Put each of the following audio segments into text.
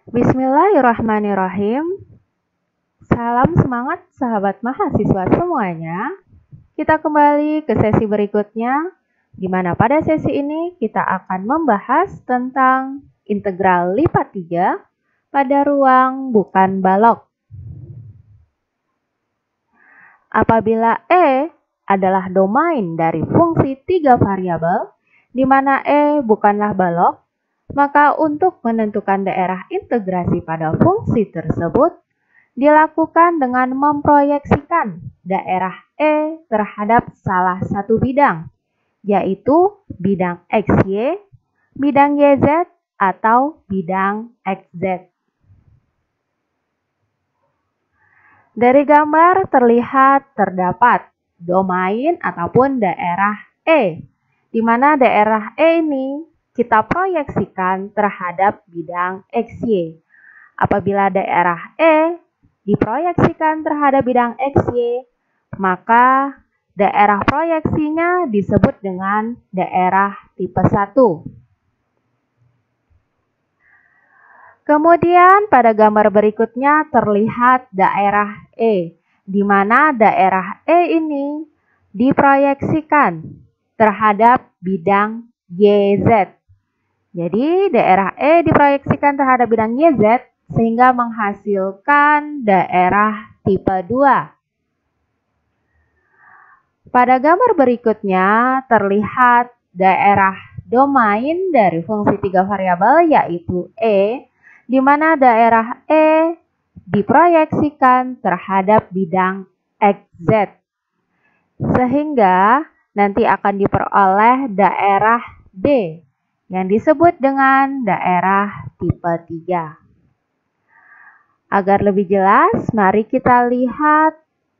Bismillahirrahmanirrahim. Salam semangat sahabat mahasiswa semuanya. Kita kembali ke sesi berikutnya, di mana pada sesi ini kita akan membahas tentang integral lipat 3 pada ruang bukan balok. Apabila E adalah domain dari fungsi 3 variabel, di mana E bukanlah balok, maka untuk menentukan daerah integrasi pada fungsi tersebut, dilakukan dengan memproyeksikan daerah E terhadap salah satu bidang, yaitu bidang XY, bidang YZ, atau bidang XZ. Dari gambar terlihat terdapat domain ataupun daerah E, di mana daerah E ini kita proyeksikan terhadap bidang XY. Apabila daerah E diproyeksikan terhadap bidang XY, maka daerah proyeksinya disebut dengan daerah tipe 1. Kemudian pada gambar berikutnya terlihat daerah E, di mana daerah E ini diproyeksikan terhadap bidang YZ. Jadi daerah E diproyeksikan terhadap bidang YZ sehingga menghasilkan daerah tipe 2. Pada gambar berikutnya terlihat daerah domain dari fungsi 3 variabel yaitu E, di mana daerah E diproyeksikan terhadap bidang XZ. Sehingga nanti akan diperoleh daerah D yang disebut dengan daerah tipe 3. Agar lebih jelas, mari kita lihat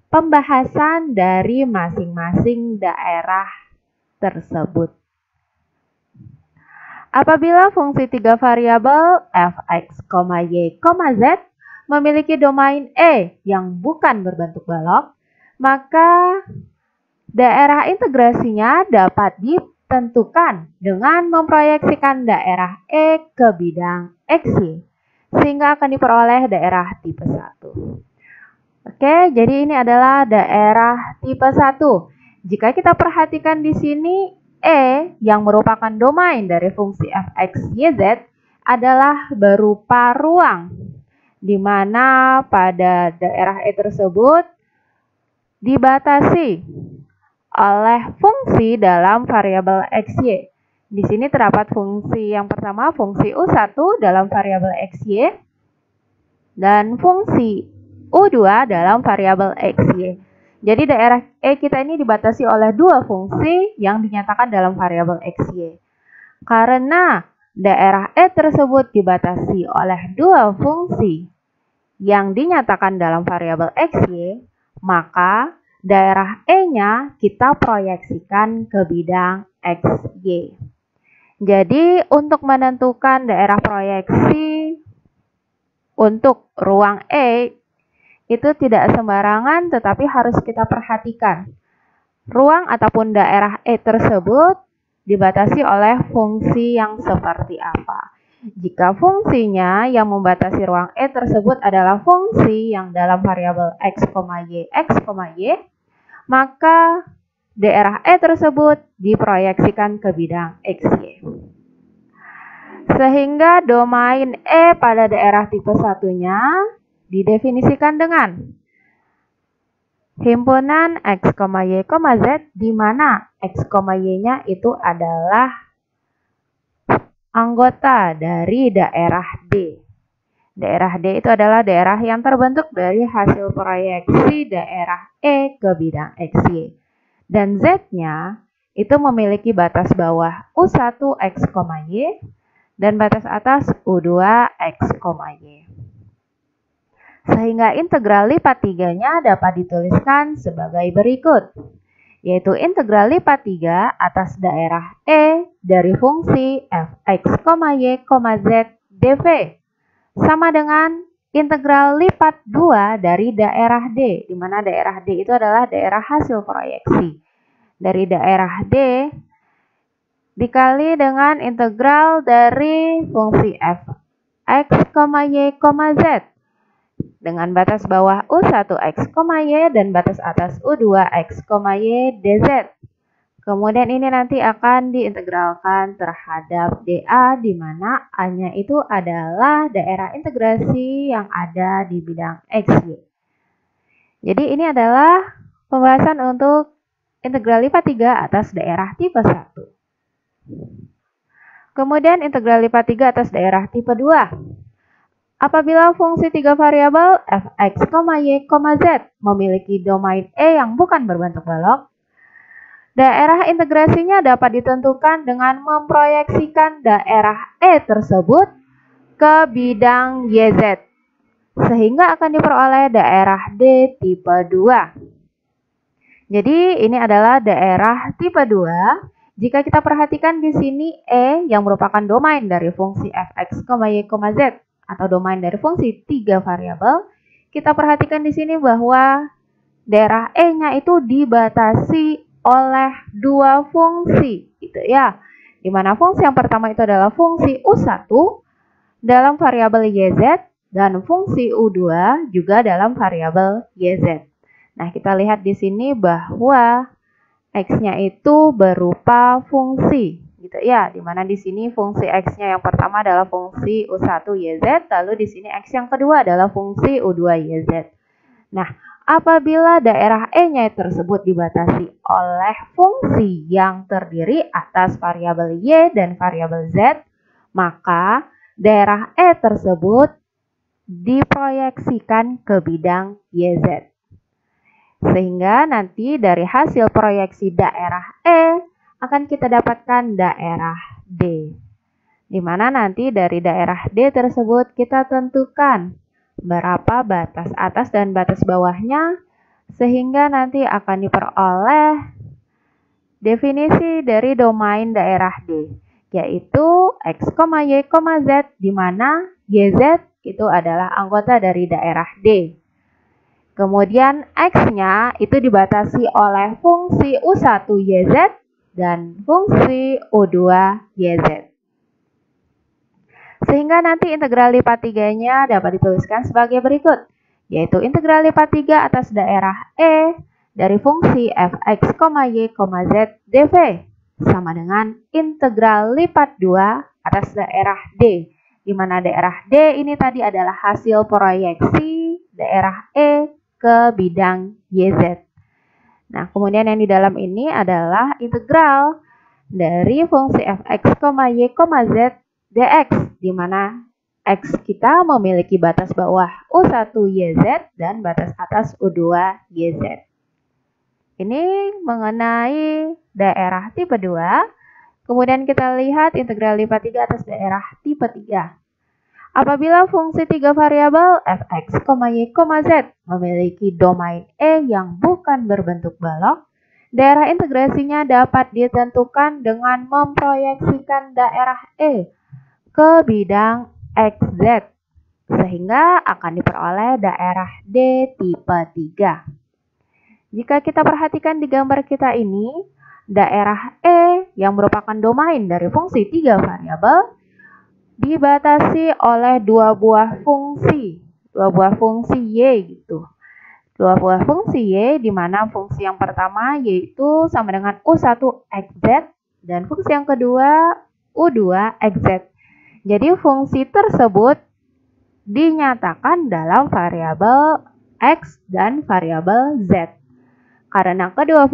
pembahasan dari masing-masing daerah tersebut. Apabila fungsi 3 variabel fx, y, z memiliki domain E yang bukan berbentuk balok, maka daerah integrasinya dapat ditentukan dengan memproyeksikan daerah E ke bidang XY, sehingga akan diperoleh daerah tipe 1. Oke, jadi ini adalah daerah tipe 1. Jika kita perhatikan di sini, E yang merupakan domain dari fungsi fx, yz adalah berupa ruang, di mana pada daerah E tersebut dibatasi oleh fungsi dalam variabel XY. Di sini terdapat fungsi yang pertama, fungsi U1 dalam variabel XY, dan fungsi U2 dalam variabel XY. Jadi daerah E kita ini dibatasi oleh dua fungsi yang dinyatakan dalam variabel XY. Karena daerah E tersebut dibatasi oleh dua fungsi yang dinyatakan dalam variabel XY, maka daerah E-nya kita proyeksikan ke bidang XY. Jadi untuk menentukan daerah proyeksi untuk ruang E itu tidak sembarangan, tetapi harus kita perhatikan. Ruang ataupun daerah E tersebut dibatasi oleh fungsi yang seperti apa. Jika fungsinya yang membatasi ruang E tersebut adalah fungsi yang dalam variabel x, y, maka daerah E tersebut diproyeksikan ke bidang XY. Sehingga domain E pada daerah tipe 1-nya didefinisikan dengan himpunan x, y, z, di mana x, y-nya itu adalah anggota dari daerah D. Daerah D itu adalah daerah yang terbentuk dari hasil proyeksi daerah E ke bidang XY. Dan Z-nya itu memiliki batas bawah U1 X, Y dan batas atas U2 X, Y. Sehingga integral lipat 3-nya dapat dituliskan sebagai berikut, yaitu integral lipat 3 atas daerah E dari fungsi fx, y, z dv sama dengan integral lipat 2 dari daerah D, di mana daerah D itu adalah daerah hasil proyeksi. Dari daerah D dikali dengan integral dari fungsi f X, Y, Z dengan batas bawah U1 X, Y dan batas atas U2 X, Y, DZ. Kemudian ini nanti akan diintegralkan terhadap dA, di mana A-nya itu adalah daerah integrasi yang ada di bidang XY. Jadi ini adalah pembahasan untuk integral lipat 3 atas daerah tipe 1. Kemudian integral lipat 3 atas daerah tipe 2. Apabila fungsi 3 variabel f(x, y, z) memiliki domain E yang bukan berbentuk balok, daerah integrasinya dapat ditentukan dengan memproyeksikan daerah E tersebut ke bidang YZ, sehingga akan diperoleh daerah D tipe 2. Jadi ini adalah daerah tipe 2. Jika kita perhatikan di sini E yang merupakan domain dari fungsi f(x, y, z) atau domain dari fungsi 3 variabel, kita perhatikan di sini bahwa daerah E-nya itu dibatasi oleh dua fungsi, gitu ya. Di mana fungsi yang pertama itu adalah fungsi U1 dalam variabel YZ dan fungsi U2 juga dalam variabel YZ. Nah, kita lihat di sini bahwa X-nya itu berupa fungsi, gitu ya. Di mana di sini fungsi X-nya yang pertama adalah fungsi U1 YZ, lalu di sini X yang kedua adalah fungsi U2 YZ. Nah, apabila daerah E-nya tersebut dibatasi oleh fungsi yang terdiri atas variabel Y dan variabel Z, maka daerah E tersebut diproyeksikan ke bidang YZ. Sehingga nanti dari hasil proyeksi daerah E akan kita dapatkan daerah D. Di mana nanti dari daerah D tersebut kita tentukan berapa batas atas dan batas bawahnya, sehingga nanti akan diperoleh definisi dari domain daerah D, yaitu X, Y, Z, di mana YZ itu adalah anggota dari daerah D. Kemudian X-nya itu dibatasi oleh fungsi U1 YZ dan fungsi U2 YZ. Sehingga nanti integral lipat 3-nya dapat dituliskan sebagai berikut, yaitu integral lipat 3 atas daerah E dari fungsi f(x, y, z) dv sama dengan integral lipat 2 atas daerah D, di mana daerah D ini tadi adalah hasil proyeksi daerah E ke bidang YZ. Nah, kemudian yang di dalam ini adalah integral dari fungsi f(x, y, z) dx, di mana X kita memiliki batas bawah U1 YZ dan batas atas U2 YZ. Ini mengenai daerah tipe 2. Kemudian kita lihat integral lipat 3 atas daerah tipe 3. Apabila fungsi 3 variabel f(x, y, z) memiliki domain E yang bukan berbentuk balok, daerah integrasinya dapat ditentukan dengan memproyeksikan daerah E ke bidang XZ, sehingga akan diperoleh daerah D tipe 3. Jika kita perhatikan di gambar kita ini, daerah E yang merupakan domain dari fungsi 3 variabel dibatasi oleh dua buah fungsi Y gitu. Dua buah fungsi Y, di mana fungsi yang pertama yaitu sama dengan U1 XZ dan fungsi yang kedua U2 XZ. Jadi fungsi tersebut dinyatakan dalam variabel X dan variabel Z. Karena kedua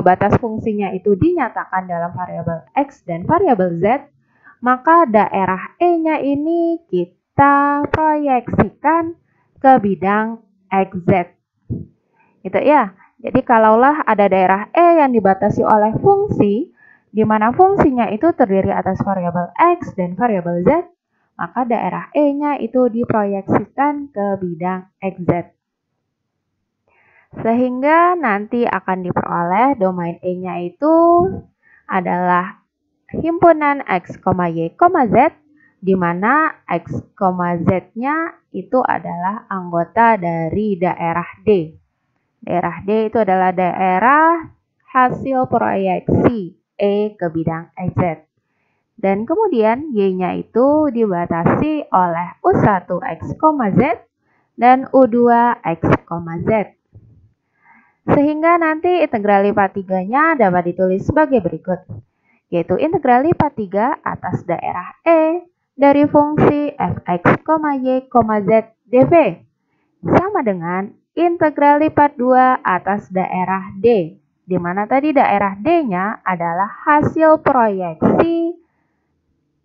batas fungsinya itu dinyatakan dalam variabel X dan variabel Z, maka daerah E-nya ini kita proyeksikan ke bidang XZ. Gitu ya. Jadi kalaulah ada daerah E yang dibatasi oleh fungsi, di mana fungsinya itu terdiri atas variabel X dan variabel Z, maka daerah E-nya itu diproyeksikan ke bidang XZ. Sehingga nanti akan diperoleh domain E-nya itu adalah himpunan X, Y, Z, di mana X, Z-nya itu adalah anggota dari daerah D. Daerah D itu adalah daerah hasil proyeksi E ke bidang XZ. Dan kemudian Y-nya itu dibatasi oleh U1X, Z dan U2X, Z. Sehingga nanti integral lipat 3-nya dapat ditulis sebagai berikut, yaitu integral lipat 3 atas daerah E dari fungsi fx, y, z dv sama dengan integral lipat 2 atas daerah D, di mana tadi daerah D-nya adalah hasil proyeksi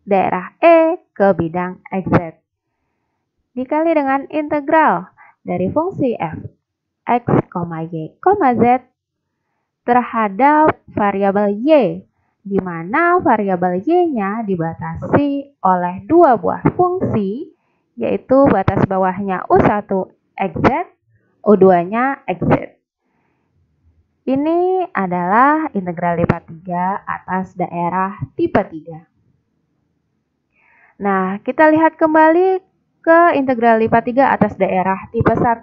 daerah E ke bidang XZ. Dikali dengan integral dari fungsi f, x, y, z terhadap variabel y, di mana variabel y-nya dibatasi oleh dua buah fungsi, yaitu batas bawahnya U1 XZ, U2-nya XZ. Ini adalah integral lipat 3 atas daerah tipe 3. Nah, kita lihat kembali ke integral lipat 3 atas daerah tipe 1,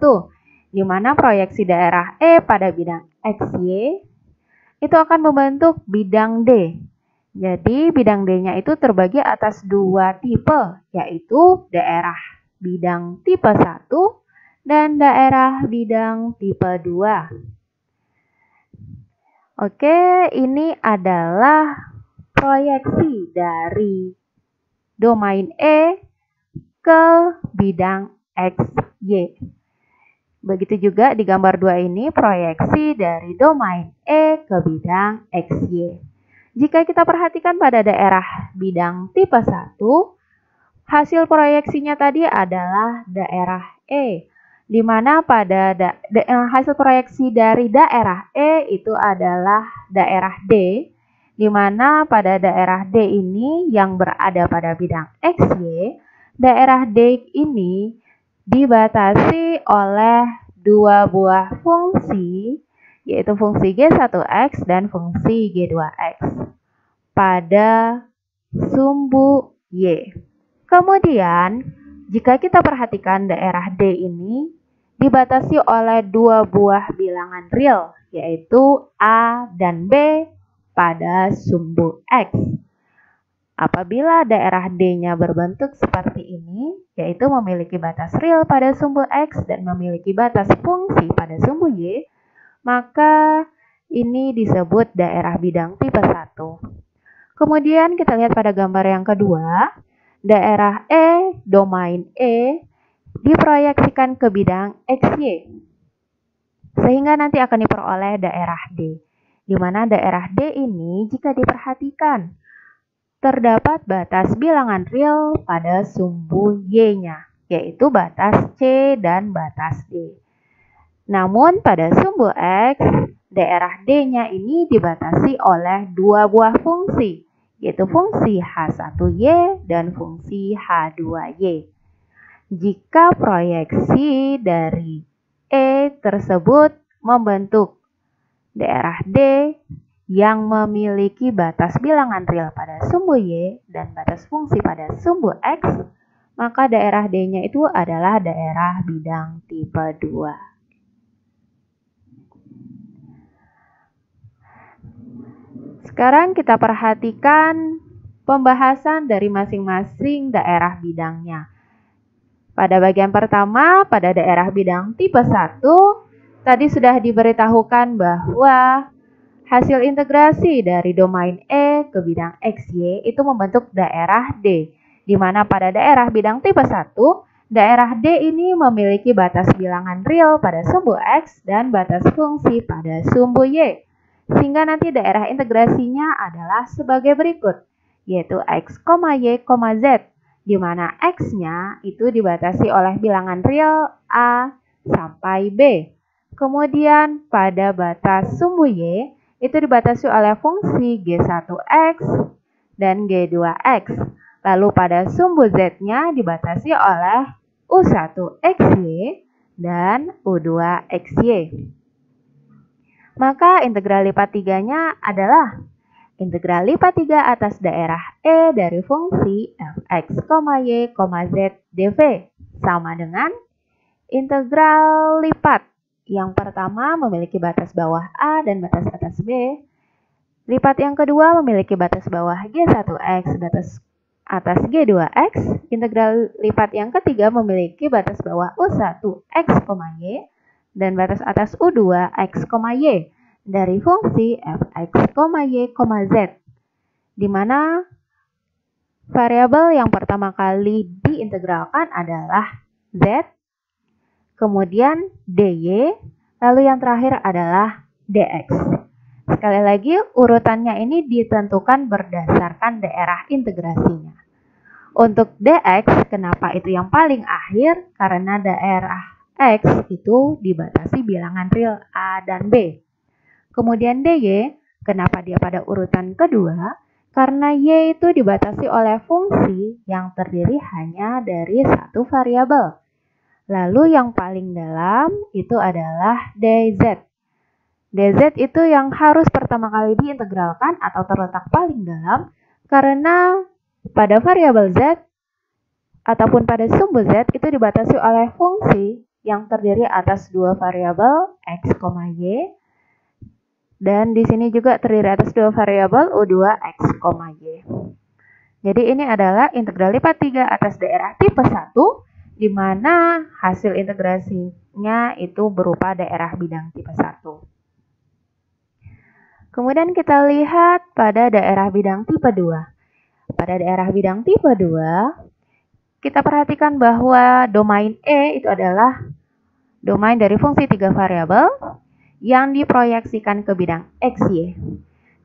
di mana proyeksi daerah E pada bidang XY itu akan membentuk bidang D. Jadi, bidang D-nya itu terbagi atas dua tipe, yaitu daerah bidang tipe 1 dan daerah bidang tipe 2. Oke, ini adalah proyeksi dari domain E ke bidang XY. Begitu juga di gambar 2 ini proyeksi dari domain E ke bidang XY. Jika kita perhatikan pada daerah bidang tipe 1, hasil proyeksinya tadi adalah daerah E, di mana pada hasil proyeksi dari daerah E itu adalah daerah D, di mana pada daerah D ini yang berada pada bidang XY, daerah D ini dibatasi oleh dua buah fungsi, yaitu fungsi G1X dan fungsi G2X pada sumbu Y. Kemudian, jika kita perhatikan daerah D ini dibatasi oleh dua buah bilangan real, yaitu A dan B pada sumbu X. Apabila daerah D-nya berbentuk seperti ini, yaitu memiliki batas real pada sumbu X dan memiliki batas fungsi pada sumbu Y, maka ini disebut daerah bidang tipe 1. Kemudian kita lihat pada gambar yang kedua, daerah E, domain E, diproyeksikan ke bidang XY, sehingga nanti akan diperoleh daerah D, di mana daerah D ini jika diperhatikan, terdapat batas bilangan real pada sumbu Y-nya, yaitu batas C dan batas D. Namun pada sumbu X, daerah D-nya ini dibatasi oleh dua buah fungsi, yaitu fungsi H1Y dan fungsi H2Y. Jika proyeksi dari E tersebut membentuk daerah D yang memiliki batas bilangan real pada sumbu Y dan batas fungsi pada sumbu X, maka daerah D-nya itu adalah daerah bidang tipe 2. Sekarang kita perhatikan pembahasan dari masing-masing daerah bidangnya. Pada bagian pertama, pada daerah bidang tipe 1, tadi sudah diberitahukan bahwa hasil integrasi dari domain E ke bidang XY itu membentuk daerah D, di mana pada daerah bidang tipe 1, daerah D ini memiliki batas bilangan real pada sumbu X dan batas fungsi pada sumbu Y. Sehingga nanti daerah integrasinya adalah sebagai berikut, yaitu X, Y, Z, di mana X-nya itu dibatasi oleh bilangan real A sampai B. Kemudian pada batas sumbu Y itu dibatasi oleh fungsi G1X dan G2X. Lalu pada sumbu Z-nya dibatasi oleh U1XY dan U2XY. Maka integral lipat 3-nya adalah integral lipat 3 atas daerah E dari fungsi fx, y, z dv sama dengan integral lipat yang pertama memiliki batas bawah A dan batas atas B Lipat yang kedua memiliki batas bawah G1X, batas atas G2X. Integral lipat yang ketiga memiliki batas bawah U1X, Y dan batas atas U2X, Y dari fungsi fx, y, z, di mana variabel yang pertama kali diintegralkan adalah z, kemudian dy, lalu yang terakhir adalah dx. Sekali lagi, urutannya ini ditentukan berdasarkan daerah integrasinya. Untuk dx, kenapa itu yang paling akhir? Karena daerah x itu dibatasi bilangan real a dan b. Kemudian dy, kenapa dia pada urutan kedua? Karena y itu dibatasi oleh fungsi yang terdiri hanya dari satu variabel. Lalu yang paling dalam itu adalah dz. dz itu yang harus pertama kali diintegralkan atau terletak paling dalam karena pada variabel z ataupun pada sumbu z itu dibatasi oleh fungsi yang terdiri atas dua variabel x, y, dan di sini juga terdiri atas dua variabel u2x, y. Jadi ini adalah integral lipat 3 atas daerah tipe 1 di mana hasil integrasinya itu berupa daerah bidang tipe 1. Kemudian kita lihat pada daerah bidang tipe 2. Pada daerah bidang tipe 2, kita perhatikan bahwa domain E itu adalah domain dari fungsi 3 variabel yang diproyeksikan ke bidang X, Y.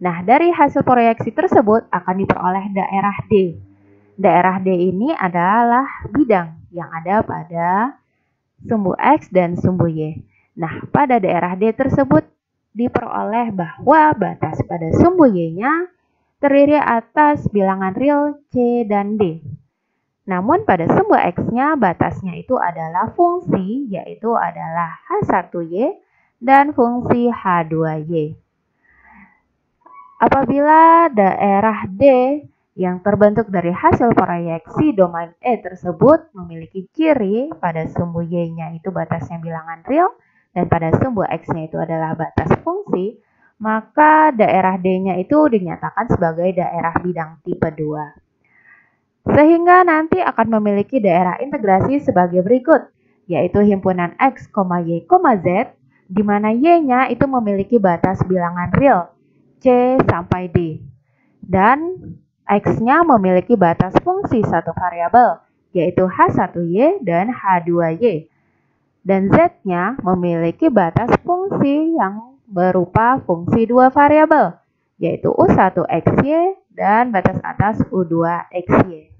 Nah, dari hasil proyeksi tersebut akan diperoleh daerah D. Daerah D ini adalah bidang yang ada pada sumbu X dan sumbu Y. Nah, pada daerah D tersebut diperoleh bahwa batas pada sumbu Y-nya terdiri atas bilangan real C dan D. Namun pada sumbu X-nya batasnya itu adalah fungsi, yaitu adalah H1Y dan fungsi H2Y. Apabila daerah D yang terbentuk dari hasil proyeksi domain E tersebut memiliki ciri pada sumbu Y-nya itu batasnya bilangan real, dan pada sumbu X-nya itu adalah batas fungsi, maka daerah D-nya itu dinyatakan sebagai daerah bidang tipe 2. Sehingga nanti akan memiliki daerah integrasi sebagai berikut, yaitu himpunan X, Y, Z, di mana Y-nya itu memiliki batas bilangan real, C sampai D. Dan X-nya memiliki batas fungsi satu variabel, yaitu H1Y dan H2Y. Dan Z-nya memiliki batas fungsi yang berupa fungsi dua variabel, yaitu U1XY dan batas atas U2XY.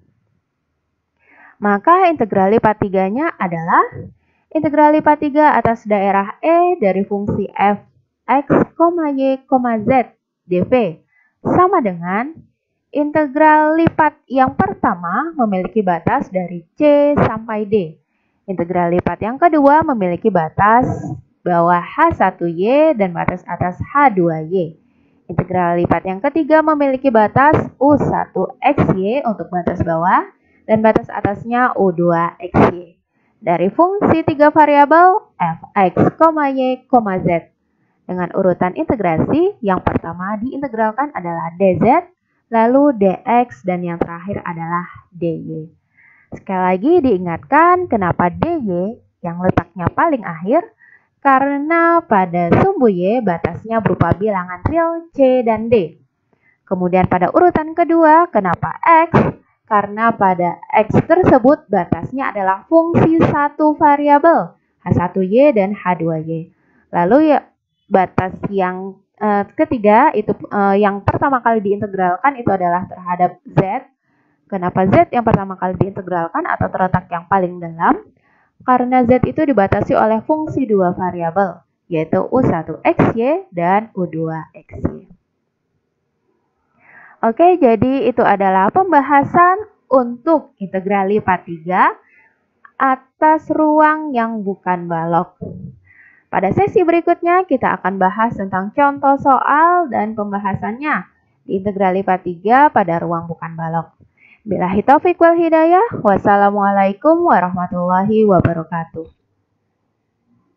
Maka integral lipat 3-nya adalah integral lipat 3 atas daerah E dari fungsi f x, y, z dv sama dengan integral lipat yang pertama memiliki batas dari C sampai D. Integral lipat yang kedua memiliki batas bawah H1Y dan batas atas H2Y. Integral lipat yang ketiga memiliki batas U1XY untuk batas bawah dan batas atasnya U2XY. Dari fungsi 3 variabel fx, y, z. Dengan urutan integrasi, yang pertama diintegralkan adalah dz, lalu dx, dan yang terakhir adalah dy. Sekali lagi diingatkan kenapa dy yang letaknya paling akhir, karena pada sumbu y batasnya berupa bilangan real C dan D. Kemudian pada urutan kedua, kenapa x? Karena pada x tersebut batasnya adalah fungsi satu variabel, H1y dan H2y. Lalu ya batas yang ketiga itu yang pertama kali diintegralkan itu adalah terhadap z. Kenapa z yang pertama kali diintegralkan atau terletak yang paling dalam? Karena z itu dibatasi oleh fungsi dua variabel, yaitu U1XY dan U2XY. Oke, jadi itu adalah pembahasan untuk integral lipat 3 atas ruang yang bukan balok. Pada sesi berikutnya kita akan bahas tentang contoh soal dan pembahasannya di integral lipat 3 pada ruang bukan balok. Billahi taufiq wal hidayah. Wassalamualaikum warahmatullahi wabarakatuh.